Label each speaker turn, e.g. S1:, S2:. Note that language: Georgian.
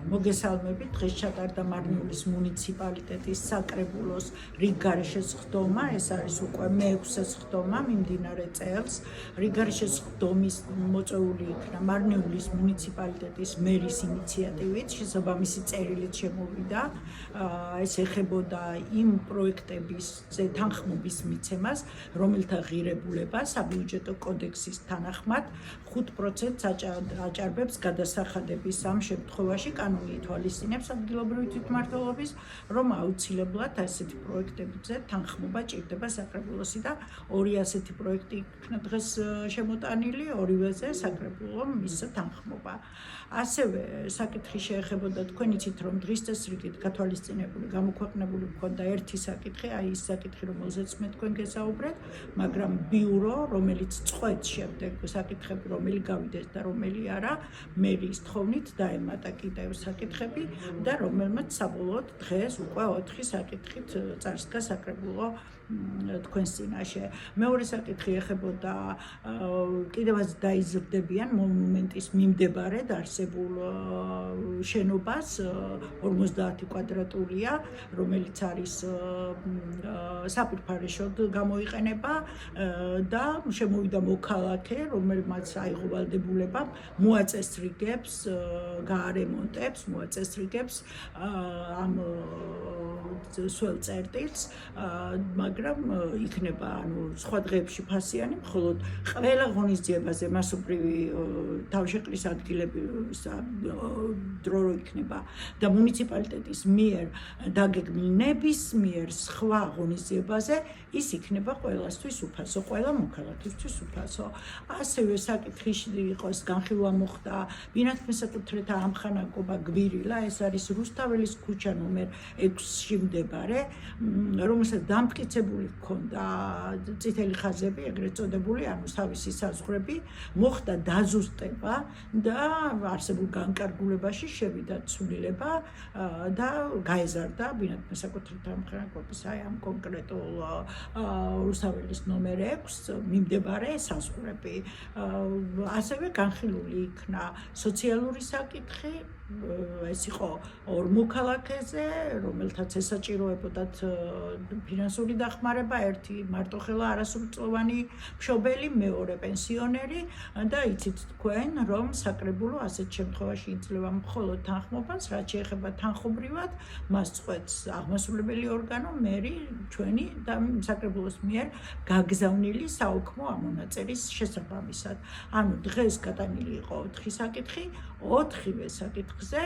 S1: მოგესალმებით. დღეს ჩატარდა მარნიულის მუნიციპალიტეტის საკრებულოს რიგგარეშე სხდომა. ეს არის უკვე მე-6 სხდომა მიმდინარე წელს. რიგგარეშე სხდომის მოწვეული იქნა მარნიულის მუნიციპალიტეტის მერის ინიციატივით, შესაბამისი წერილით შემოვიდა. ეს ეხებოდა იმ პროექტების თანხმობის მიცემას, რომელთა ღირებულება საბიუჯეტო კოდექსის თანახმად 5%-ს აჭარბებს გადასახადების. ამ შემთხვევაში კანონი ითვალისწინებს ადგილობრივი თვითმმართველობის, რომ აუცილებლად ასეთი პროექტებზე თანხმობა ჭირდება საკრებულოსი და ორი ასეთი პროექტი იქნა დღეს შემოტანილი, ორივეზე საკრებულომ მისცა თანხმობა. ასევე საკითხი შეეხებოდა, თქვენ იცით, რომ დღის წესრიგით გათვალისწინებული, გამოქვეყნებული მქონდა ერთი საკითხი, აი ის საკითხი, რომელზეც მე თქვენ გესაუბრეთ, მაგრამ ბიურო, რომელიც წყვეტს შემდეგ საკითხები, რომელი გავიდეს და რომელი არა, მერის თხოვნით დაემატა კიდევ საკითხები და რომელმაც საბოლოოდ დღეს უკვე 4 საკითხით წარსდგა საკრებულო თქვენს წინაშე. მეორე საკითხი ეხებოდა კიდევაც დაიზრდებიან მონუმენტის მიმდებარედ არსებულ შენობას, 50 კვადრატულია, რომელიც არის საფირფარეშოდ გამოიყენება და შემოვიდა მოქალაქე, რომელმაც აიღო ვალდებულება, მოაწესრიგებს, გაარემონტებს, მოაწესრიგებს ამ სულ წერტილს, მაგრამ იქნება სხვა დღეებში ფასიანი, მხოლოდ ყველა ღონისძიებაზე მასობრივი თავშეყრის ადგილები დრო იქნება და მუნიციპალიტეტის მიერ დაგეგმილ ნებისმიერ სხვა ღონისძიებაზე ის იქნება ყველასთვის უფასო, ყველა მოქალაქისთვის უფასო. ასევე საკითხი იყოს განხილვა მოხდა ბინათ მესაკუთრეთა ამხანაგობა გვირილა, ეს არის რუსთაველის ქუჩა ნომერ 6-ში მდებარე, რომელსაც დამტკიცებული ჰქონდა წითელი ხაზები, ეგრეთ წოდებული, ანუ თავისი საზღვრები, მოხდა დაზუსტება და არსებულ განკარგულებაში შევიდა ცვლილება და გაეზარდა ბინათ მესაკუთრეთა ამხანაგობის აი ამ კონკრეტულ რუსთაველის ნომერ 6 მიმდებარე საზღვრები. ასევე განხილული იქნა სოციალური საკითხი, ეს იყო ორ მოქალაქეზე, რომელთაც ესაჭიროებოდათ ფინანსური დახმარება, ერთი მარტოხელა არასრულწლოვანი მშობელი, მეორე პენსიონერი და იცით თქვენ, რომ საკრებულო ასეთ შემთხვევაში იძლევა მხოლოდ თანხმობას, რაც შეეხება თანხობრივად, მას წყვეტს აღმასრულებელი ორგანო, მერი, ჩვენი და საკრებულოს მიერ გაგზავნილი საოქმო ამონაწერის შესაბამისად. ანუ დღეს გადანილი იყო 4 საკითხი, 4-ვე საკითხზე